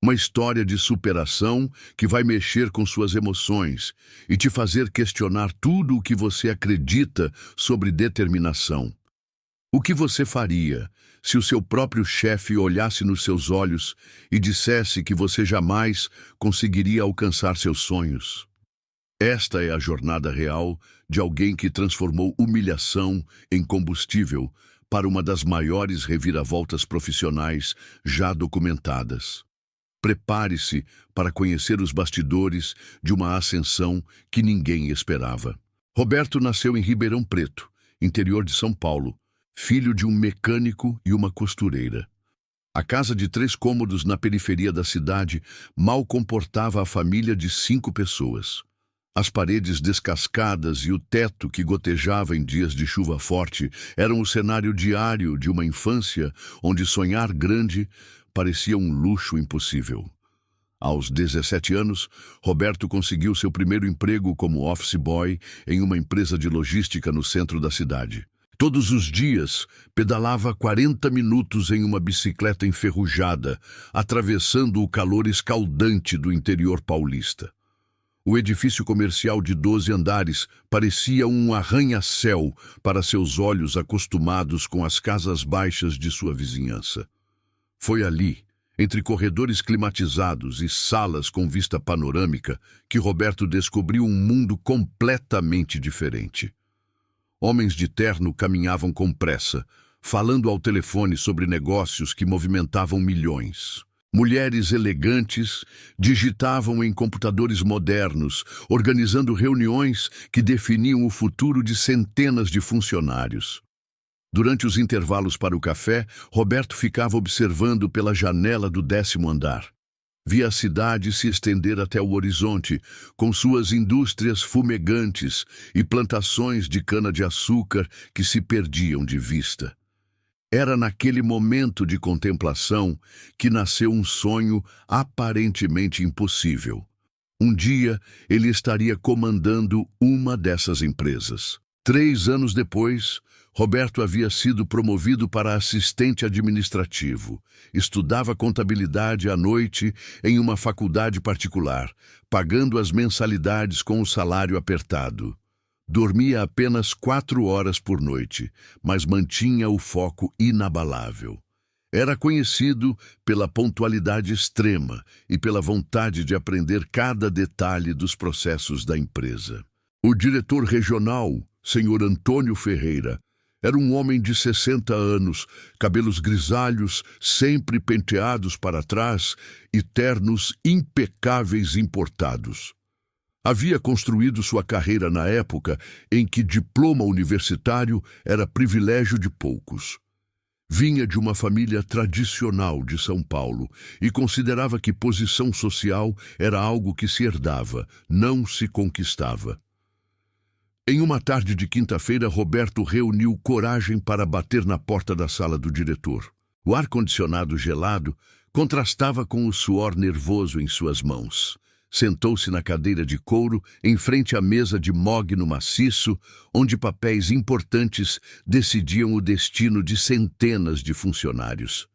Uma história de superação que vai mexer com suas emoções e te fazer questionar tudo o que você acredita sobre determinação. O que você faria se o seu próprio chefe olhasse nos seus olhos e dissesse que você jamais conseguiria alcançar seus sonhos? Esta é a jornada real de alguém que transformou humilhação em combustível para uma das maiores reviravoltas profissionais já documentadas. Prepare-se para conhecer os bastidores de uma ascensão que ninguém esperava. Roberto nasceu em Ribeirão Preto, interior de São Paulo, filho de um mecânico e uma costureira. A casa de 3 cômodos na periferia da cidade mal comportava a família de 5 pessoas. As paredes descascadas e o teto que gotejava em dias de chuva forte eram o cenário diário de uma infância onde sonhar grande parecia um luxo impossível. Aos 17 anos, Roberto conseguiu seu primeiro emprego como office boy em uma empresa de logística no centro da cidade. Todos os dias, pedalava 40 minutos em uma bicicleta enferrujada, atravessando o calor escaldante do interior paulista. O edifício comercial de 12 andares parecia um arranha-céu para seus olhos acostumados com as casas baixas de sua vizinhança. Foi ali, entre corredores climatizados e salas com vista panorâmica, que Roberto descobriu um mundo completamente diferente. Homens de terno caminhavam com pressa, falando ao telefone sobre negócios que movimentavam milhões. Mulheres elegantes digitavam em computadores modernos, organizando reuniões que definiam o futuro de centenas de funcionários. Durante os intervalos para o café, Roberto ficava observando pela janela do 10º andar. Via a cidade se estender até o horizonte, com suas indústrias fumegantes e plantações de cana-de-açúcar que se perdiam de vista. Era naquele momento de contemplação que nasceu um sonho aparentemente impossível. Um dia, ele estaria comandando uma dessas empresas. 3 anos depois, Roberto havia sido promovido para assistente administrativo. Estudava contabilidade à noite em uma faculdade particular, pagando as mensalidades com o salário apertado. Dormia apenas 4 horas por noite, mas mantinha o foco inabalável. Era conhecido pela pontualidade extrema e pela vontade de aprender cada detalhe dos processos da empresa. O diretor regional, Sr. Antônio Ferreira, era um homem de 60 anos, cabelos grisalhos, sempre penteados para trás e ternos impecáveis importados. Havia construído sua carreira na época em que diploma universitário era privilégio de poucos. Vinha de uma família tradicional de São Paulo e considerava que posição social era algo que se herdava, não se conquistava. Em uma tarde de quinta-feira, Roberto reuniu coragem para bater na porta da sala do diretor. O ar-condicionado gelado contrastava com o suor nervoso em suas mãos. Sentou-se na cadeira de couro, em frente à mesa de mogno maciço, onde papéis importantes decidiam o destino de centenas de funcionários.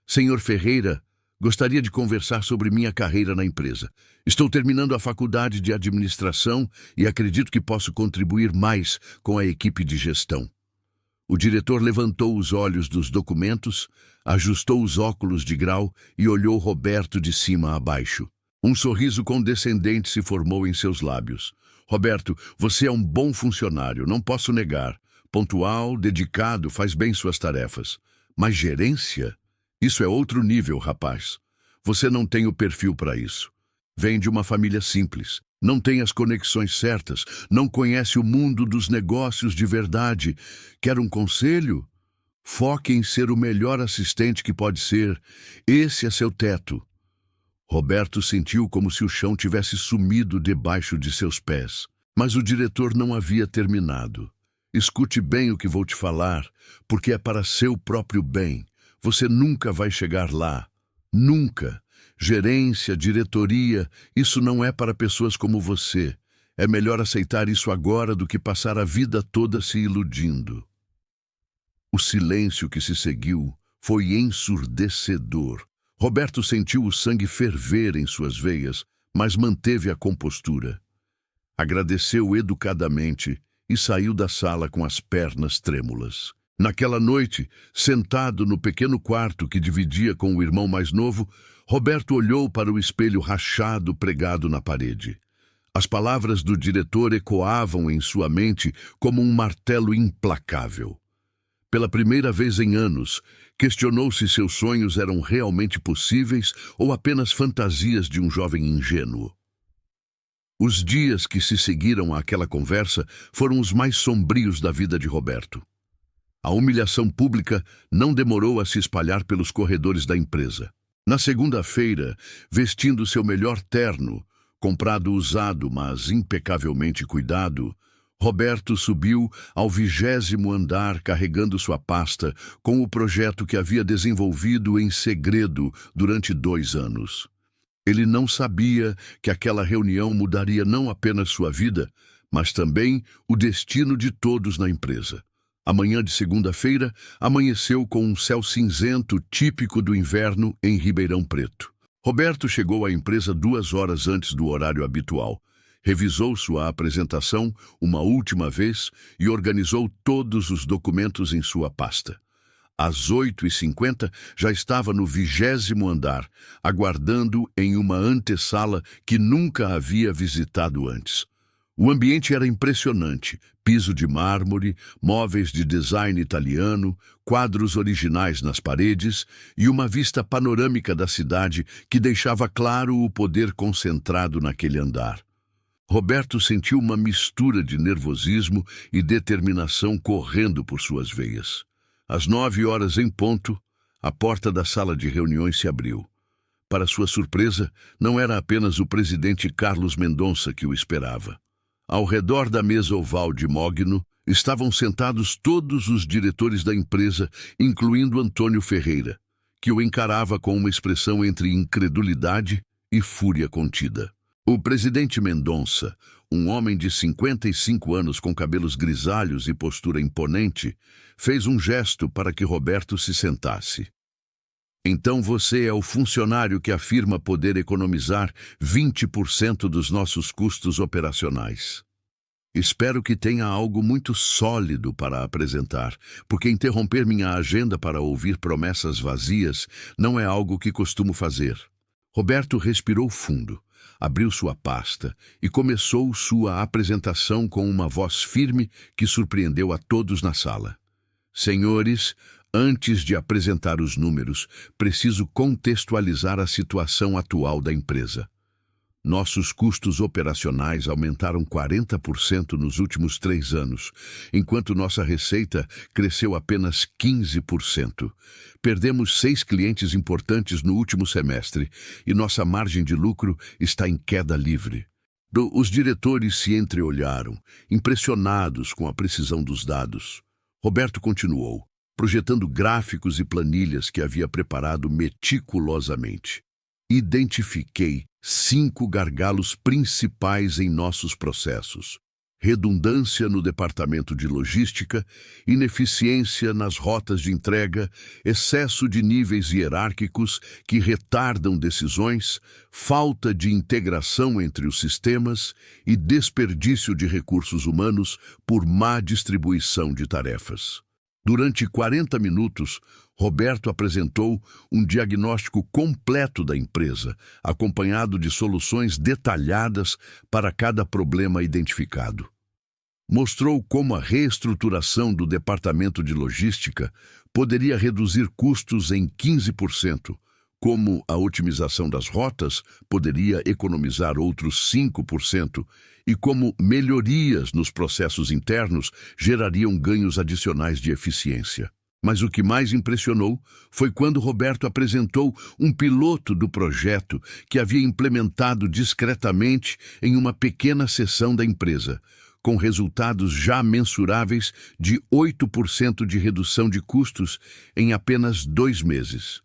Senhor Ferreira, gostaria de conversar sobre minha carreira na empresa. Estou terminando a faculdade de administração e acredito que posso contribuir mais com a equipe de gestão. O diretor levantou os olhos dos documentos, ajustou os óculos de grau e olhou Roberto de cima a baixo. Um sorriso condescendente se formou em seus lábios. Roberto, você é um bom funcionário, não posso negar. Pontual, dedicado, faz bem suas tarefas. Mas gerência? Isso é outro nível, rapaz. Você não tem o perfil para isso. Vem de uma família simples, não tem as conexões certas, não conhece o mundo dos negócios de verdade. Quer um conselho? Foque em ser o melhor assistente que pode ser. Esse é seu teto. Roberto sentiu como se o chão tivesse sumido debaixo de seus pés. Mas o diretor não havia terminado. Escute bem o que vou te falar, porque é para seu próprio bem. Você nunca vai chegar lá. Nunca. Gerência, diretoria, isso não é para pessoas como você. É melhor aceitar isso agora do que passar a vida toda se iludindo. O silêncio que se seguiu foi ensurdecedor. Roberto sentiu o sangue ferver em suas veias, mas manteve a compostura. Agradeceu educadamente e saiu da sala com as pernas trêmulas. Naquela noite, sentado no pequeno quarto que dividia com o irmão mais novo, Roberto olhou para o espelho rachado pregado na parede. As palavras do diretor ecoavam em sua mente como um martelo implacável. Pela primeira vez em anos, questionou se seus sonhos eram realmente possíveis ou apenas fantasias de um jovem ingênuo. Os dias que se seguiram àquela conversa foram os mais sombrios da vida de Roberto. A humilhação pública não demorou a se espalhar pelos corredores da empresa. Na segunda-feira, vestindo seu melhor terno, comprado usado, mas impecavelmente cuidado, Roberto subiu ao 20º andar carregando sua pasta com o projeto que havia desenvolvido em segredo durante 2 anos. Ele não sabia que aquela reunião mudaria não apenas sua vida, mas também o destino de todos na empresa. A manhã de segunda-feira amanheceu com um céu cinzento típico do inverno em Ribeirão Preto. Roberto chegou à empresa 2 horas antes do horário habitual, revisou sua apresentação uma última vez e organizou todos os documentos em sua pasta. Às 8h50 já estava no 20º andar, aguardando em uma antessala que nunca havia visitado antes. O ambiente era impressionante, piso de mármore, móveis de design italiano, quadros originais nas paredes e uma vista panorâmica da cidade que deixava claro o poder concentrado naquele andar. Roberto sentiu uma mistura de nervosismo e determinação correndo por suas veias. Às 9 horas em ponto, a porta da sala de reuniões se abriu. Para sua surpresa, não era apenas o presidente Carlos Mendonça que o esperava. Ao redor da mesa oval de mogno, estavam sentados todos os diretores da empresa, incluindo Antônio Ferreira, que o encarava com uma expressão entre incredulidade e fúria contida. O presidente Mendonça, um homem de 55 anos com cabelos grisalhos e postura imponente, fez um gesto para que Roberto se sentasse. Então você é o funcionário que afirma poder economizar 20% dos nossos custos operacionais. Espero que tenha algo muito sólido para apresentar, porque interromper minha agenda para ouvir promessas vazias não é algo que costumo fazer. Roberto respirou fundo, abriu sua pasta e começou sua apresentação com uma voz firme que surpreendeu a todos na sala. Senhores, antes de apresentar os números, preciso contextualizar a situação atual da empresa. Nossos custos operacionais aumentaram 40% nos últimos 3 anos, enquanto nossa receita cresceu apenas 15%. Perdemos 6 clientes importantes no último semestre e nossa margem de lucro está em queda livre. Os diretores se entreolharam, impressionados com a precisão dos dados. Roberto continuou, projetando gráficos e planilhas que havia preparado meticulosamente. Identifiquei 5 gargalos principais em nossos processos: redundância no departamento de logística, ineficiência nas rotas de entrega, excesso de níveis hierárquicos que retardam decisões, falta de integração entre os sistemas e desperdício de recursos humanos por má distribuição de tarefas. Durante 40 minutos, Roberto apresentou um diagnóstico completo da empresa, acompanhado de soluções detalhadas para cada problema identificado. Mostrou como a reestruturação do departamento de logística poderia reduzir custos em 15%, como a otimização das rotas poderia economizar outros 5%, e como melhorias nos processos internos gerariam ganhos adicionais de eficiência. Mas o que mais impressionou foi quando Roberto apresentou um piloto do projeto que havia implementado discretamente em uma pequena seção da empresa, com resultados já mensuráveis de 8% de redução de custos em apenas 2 meses.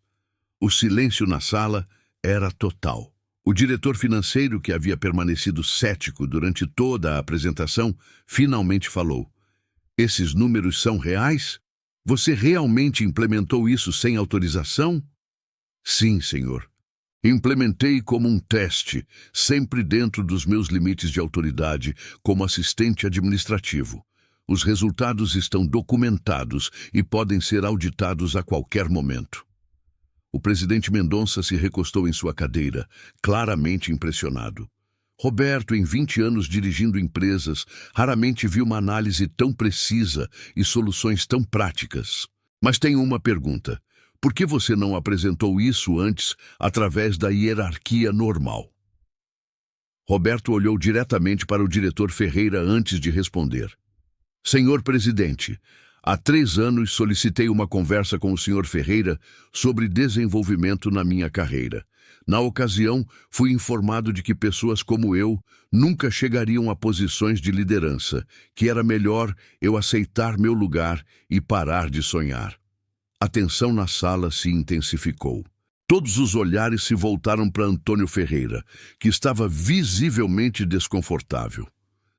O silêncio na sala era total. O diretor financeiro, que havia permanecido cético durante toda a apresentação, finalmente falou: "Esses números são reais? Você realmente implementou isso sem autorização?" Sim, senhor. Implementei como um teste, sempre dentro dos meus limites de autoridade, como assistente administrativo. Os resultados estão documentados e podem ser auditados a qualquer momento. O presidente Mendonça se recostou em sua cadeira, claramente impressionado. Roberto, em 20 anos dirigindo empresas, raramente viu uma análise tão precisa e soluções tão práticas. Mas tenho uma pergunta. Por que você não apresentou isso antes através da hierarquia normal? Roberto olhou diretamente para o diretor Ferreira antes de responder. Senhor presidente, há 3 anos solicitei uma conversa com o senhor Ferreira sobre desenvolvimento na minha carreira. Na ocasião, fui informado de que pessoas como eu nunca chegariam a posições de liderança, que era melhor eu aceitar meu lugar e parar de sonhar. A tensão na sala se intensificou. Todos os olhares se voltaram para Antônio Ferreira, que estava visivelmente desconfortável.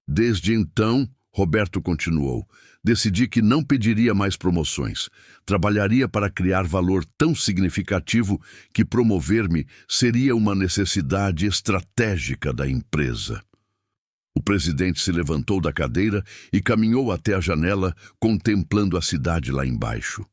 Desde então, Roberto continuou, decidi que não pediria mais promoções. Trabalharia para criar valor tão significativo que promover-me seria uma necessidade estratégica da empresa. O presidente se levantou da cadeira e caminhou até a janela, contemplando a cidade lá embaixo.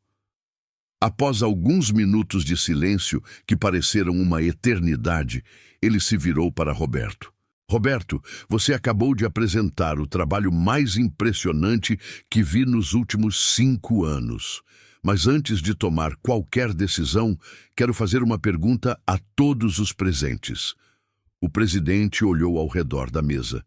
Após alguns minutos de silêncio, que pareceram uma eternidade, ele se virou para Roberto. Roberto, você acabou de apresentar o trabalho mais impressionante que vi nos últimos 5 anos. Mas antes de tomar qualquer decisão, quero fazer uma pergunta a todos os presentes. O presidente olhou ao redor da mesa.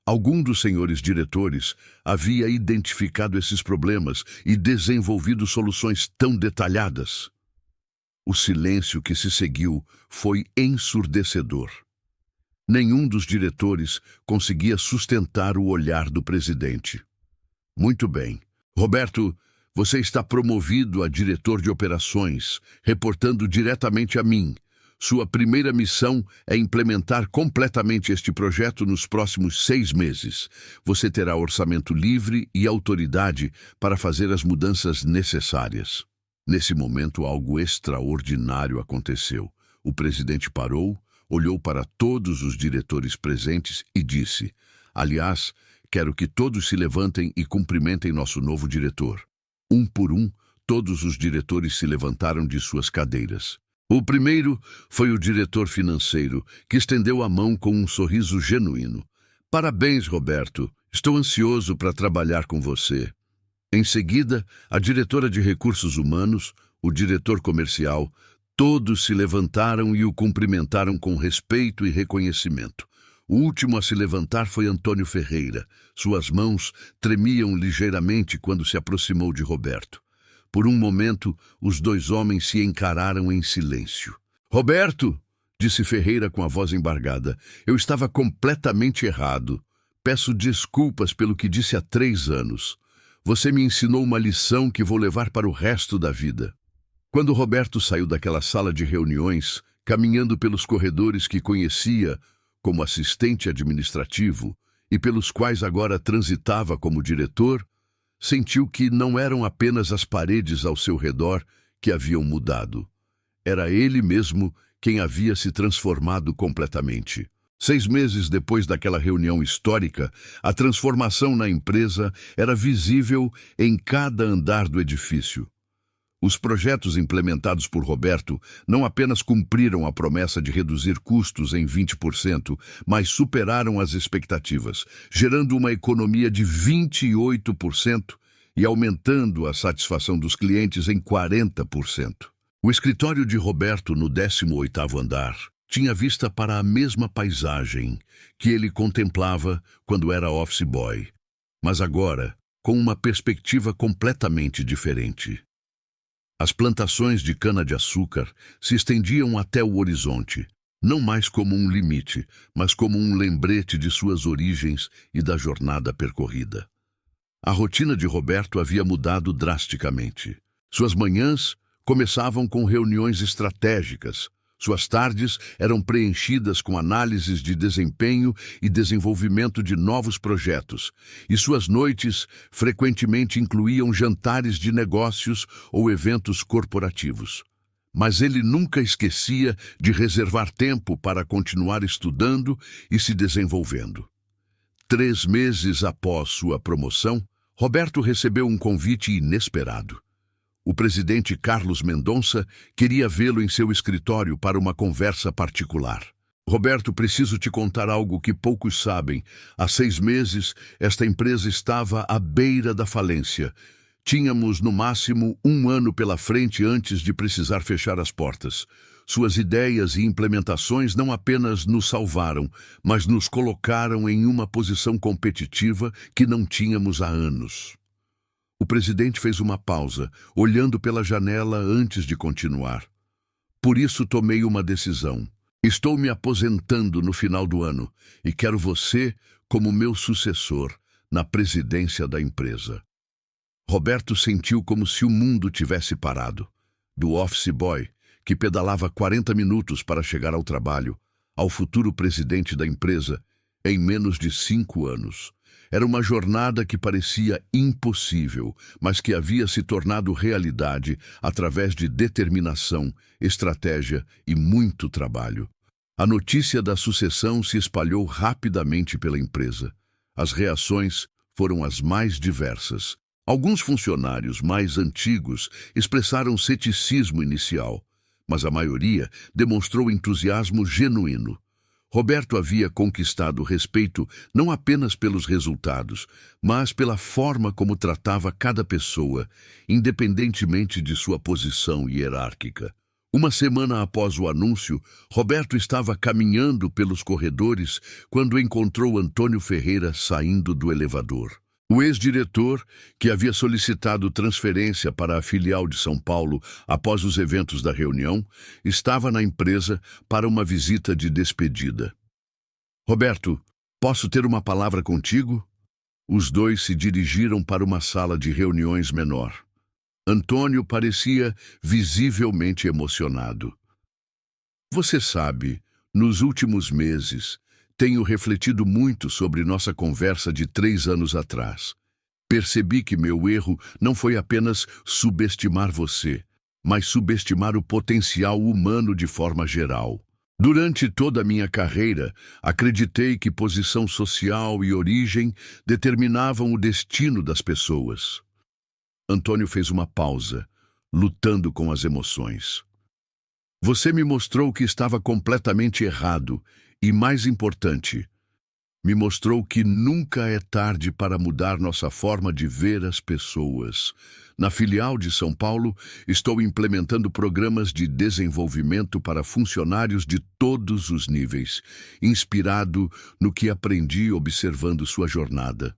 Algum dos senhores diretores havia identificado esses problemas e desenvolvido soluções tão detalhadas? O silêncio que se seguiu foi ensurdecedor. Nenhum dos diretores conseguia sustentar o olhar do presidente. Muito bem. Roberto, você está promovido a diretor de operações, reportando diretamente a mim. Sua primeira missão é implementar completamente este projeto nos próximos 6 meses. Você terá orçamento livre e autoridade para fazer as mudanças necessárias. Nesse momento, algo extraordinário aconteceu. O presidente parou, olhou para todos os diretores presentes e disse: aliás, quero que todos se levantem e cumprimentem nosso novo diretor. Um por um, todos os diretores se levantaram de suas cadeiras. O primeiro foi o diretor financeiro, que estendeu a mão com um sorriso genuíno. Parabéns, Roberto. Estou ansioso para trabalhar com você. Em seguida, a diretora de recursos humanos, o diretor comercial, todos se levantaram e o cumprimentaram com respeito e reconhecimento. O último a se levantar foi Antônio Ferreira. Suas mãos tremiam ligeiramente quando se aproximou de Roberto. Por um momento, os 2 homens se encararam em silêncio. Roberto, disse Ferreira com a voz embargada, eu estava completamente errado. Peço desculpas pelo que disse há 3 anos. Você me ensinou uma lição que vou levar para o resto da vida. Quando Roberto saiu daquela sala de reuniões, caminhando pelos corredores que conhecia como assistente administrativo e pelos quais agora transitava como diretor, sentiu que não eram apenas as paredes ao seu redor que haviam mudado. Era ele mesmo quem havia se transformado completamente. 6 meses depois daquela reunião histórica, a transformação na empresa era visível em cada andar do edifício. Os projetos implementados por Roberto não apenas cumpriram a promessa de reduzir custos em 20%, mas superaram as expectativas, gerando uma economia de 28% e aumentando a satisfação dos clientes em 40%. O escritório de Roberto, no 18º andar, tinha vista para a mesma paisagem que ele contemplava quando era office boy, mas agora com uma perspectiva completamente diferente. As plantações de cana-de-açúcar se estendiam até o horizonte, não mais como um limite, mas como um lembrete de suas origens e da jornada percorrida. A rotina de Roberto havia mudado drasticamente. Suas manhãs começavam com reuniões estratégicas. Suas tardes eram preenchidas com análises de desempenho e desenvolvimento de novos projetos, e suas noites frequentemente incluíam jantares de negócios ou eventos corporativos. mas ele nunca esquecia de reservar tempo para continuar estudando e se desenvolvendo. 3 meses após sua promoção, Roberto recebeu um convite inesperado. O presidente Carlos Mendonça queria vê-lo em seu escritório para uma conversa particular. Roberto, preciso te contar algo que poucos sabem. Há 6 meses, esta empresa estava à beira da falência. Tínhamos, no máximo, 1 ano pela frente antes de precisar fechar as portas. Suas ideias e implementações não apenas nos salvaram, mas nos colocaram em uma posição competitiva que não tínhamos há anos. O presidente fez uma pausa, olhando pela janela antes de continuar. Por isso tomei uma decisão. Estou me aposentando no final do ano e quero você como meu sucessor na presidência da empresa. Roberto sentiu como se o mundo tivesse parado. Do office boy, que pedalava 40 minutos para chegar ao trabalho, ao futuro presidente da empresa, em menos de 5 anos. Era uma jornada que parecia impossível, mas que havia se tornado realidade através de determinação, estratégia e muito trabalho. A notícia da sucessão se espalhou rapidamente pela empresa. As reações foram as mais diversas. Alguns funcionários mais antigos expressaram ceticismo inicial, mas a maioria demonstrou entusiasmo genuíno. Roberto havia conquistado respeito não apenas pelos resultados, mas pela forma como tratava cada pessoa, independentemente de sua posição hierárquica. Uma semana após o anúncio, Roberto estava caminhando pelos corredores quando encontrou Antônio Ferreira saindo do elevador. O ex-diretor, que havia solicitado transferência para a filial de São Paulo após os eventos da reunião, estava na empresa para uma visita de despedida. Roberto, posso ter uma palavra contigo? Os dois se dirigiram para uma sala de reuniões menor. Antônio parecia visivelmente emocionado. Você sabe, nos últimos meses, tenho refletido muito sobre nossa conversa de 3 anos atrás. Percebi que meu erro não foi apenas subestimar você, mas subestimar o potencial humano de forma geral. Durante toda a minha carreira, acreditei que posição social e origem determinavam o destino das pessoas. Antônio fez uma pausa, lutando com as emoções. Você me mostrou que estava completamente errado e, mais importante, me mostrou que nunca é tarde para mudar nossa forma de ver as pessoas. Na filial de São Paulo, estou implementando programas de desenvolvimento para funcionários de todos os níveis, inspirado no que aprendi observando sua jornada.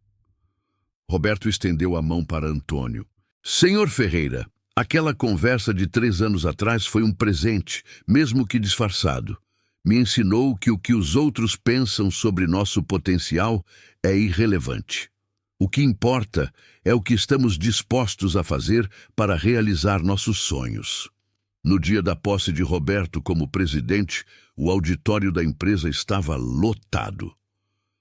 Roberto estendeu a mão para Antônio. Senhor Ferreira, aquela conversa de 3 anos atrás foi um presente, mesmo que disfarçado. Me ensinou que o que os outros pensam sobre nosso potencial é irrelevante. O que importa é o que estamos dispostos a fazer para realizar nossos sonhos. No dia da posse de Roberto como presidente, o auditório da empresa estava lotado.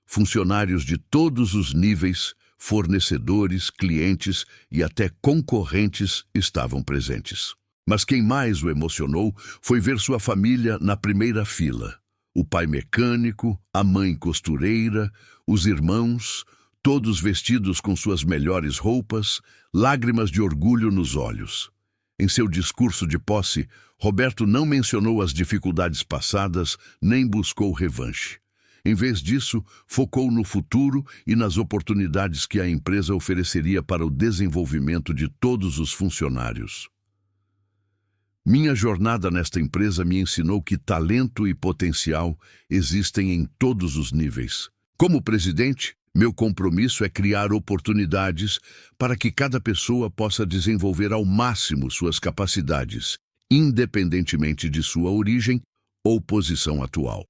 Funcionários de todos os níveis, fornecedores, clientes e até concorrentes estavam presentes. Mas quem mais o emocionou foi ver sua família na primeira fila. O pai mecânico, a mãe costureira, os irmãos, todos vestidos com suas melhores roupas, lágrimas de orgulho nos olhos. Em seu discurso de posse, Roberto não mencionou as dificuldades passadas nem buscou revanche. Em vez disso, focou no futuro e nas oportunidades que a empresa ofereceria para o desenvolvimento de todos os funcionários. Minha jornada nesta empresa me ensinou que talento e potencial existem em todos os níveis. Como presidente, meu compromisso é criar oportunidades para que cada pessoa possa desenvolver ao máximo suas capacidades, independentemente de sua origem ou posição atual.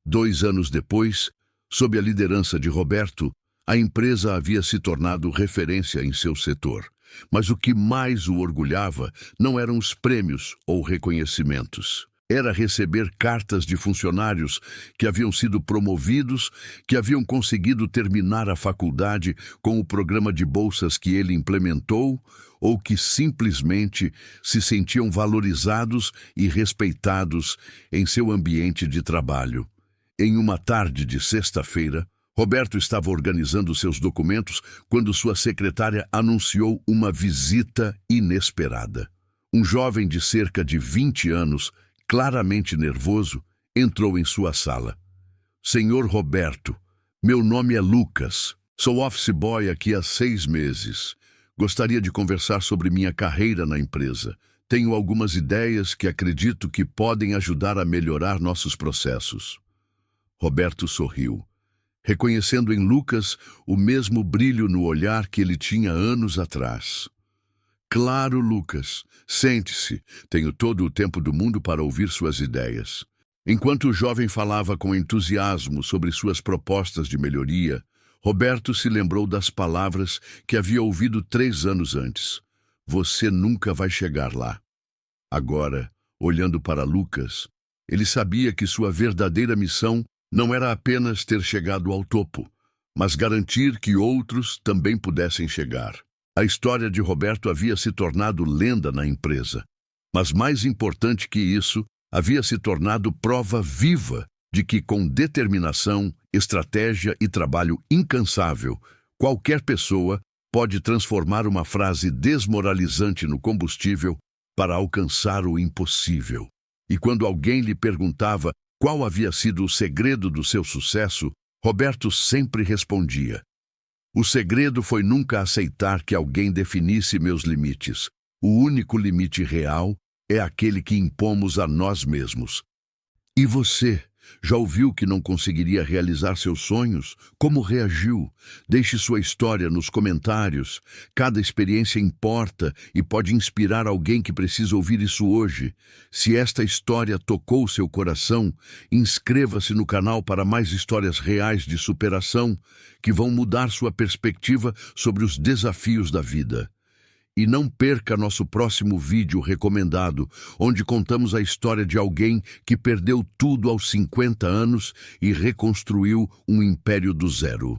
2 anos depois, sob a liderança de Roberto, a empresa havia se tornado referência em seu setor. Mas o que mais o orgulhava não eram os prêmios ou reconhecimentos. era receber cartas de funcionários que haviam sido promovidos, que haviam conseguido terminar a faculdade com o programa de bolsas que ele implementou, ou que simplesmente se sentiam valorizados e respeitados em seu ambiente de trabalho. Em uma tarde de sexta-feira, Roberto estava organizando seus documentos quando sua secretária anunciou uma visita inesperada. Um jovem de cerca de 20 anos, claramente nervoso, entrou em sua sala. Senhor Roberto, meu nome é Lucas. Sou office boy aqui há 6 meses. Gostaria de conversar sobre minha carreira na empresa. Tenho algumas ideias que acredito que podem ajudar a melhorar nossos processos. Roberto sorriu, reconhecendo em Lucas o mesmo brilho no olhar que ele tinha anos atrás. Claro, Lucas. Sente-se. Tenho todo o tempo do mundo para ouvir suas ideias. Enquanto o jovem falava com entusiasmo sobre suas propostas de melhoria, Roberto se lembrou das palavras que havia ouvido 3 anos antes. Você nunca vai chegar lá. Agora, olhando para Lucas, ele sabia que sua verdadeira missão não era apenas ter chegado ao topo, mas garantir que outros também pudessem chegar. A história de Roberto havia se tornado lenda na empresa, mas mais importante que isso, havia se tornado prova viva de que, com determinação, estratégia e trabalho incansável, qualquer pessoa pode transformar uma frase desmoralizante no combustível para alcançar o impossível. E quando alguém lhe perguntava qual havia sido o segredo do seu sucesso, Roberto sempre respondia: o segredo foi nunca aceitar que alguém definisse meus limites. O único limite real é aquele que impomos a nós mesmos. E você? Já ouviu que não conseguiria realizar seus sonhos? Como reagiu? Deixe sua história nos comentários. Cada experiência importa e pode inspirar alguém que precisa ouvir isso hoje. Se esta história tocou seu coração, inscreva-se no canal para mais histórias reais de superação que vão mudar sua perspectiva sobre os desafios da vida. E não perca nosso próximo vídeo recomendado, onde contamos a história de alguém que perdeu tudo aos 50 anos e reconstruiu um império do zero.